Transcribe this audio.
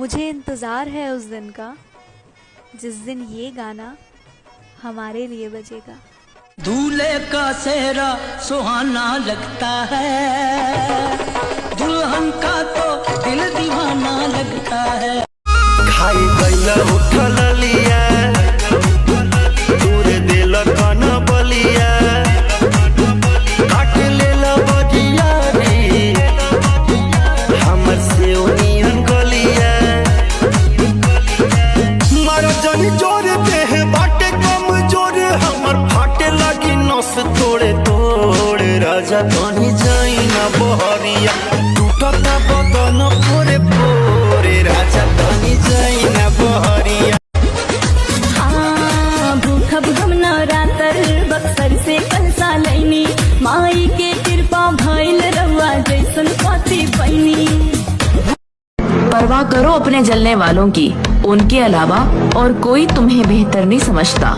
मुझे इंतज़ार है उस दिन का जिस दिन ये गाना हमारे लिए बजेगा। दूल्हे का सेहरा सुहाना लगता है, दुल्हन का तो दिल दीवाना लगता है। खाई गईला उठल लिया दूर दिल कन बलिया काट लेला बजिया रे हमर से ओनियन गलिया मारो जनी जोर देह बाटे कम जोर हमर फाटे लगी नस तोड़े तोड़ राजा तनी जाई ना बहरिया टूटता बदन पोरे पोरे राजा तनी जाई ना बहरिया। हाँ भूखब हम नवरातर बक्सर से कंसा लैनी माई के कृपा भइल रउआ जैसन पति पैनी। परवाह करो अपने जलने वालों की, उनके अलावा और कोई तुम्हें बेहतर नहीं समझता।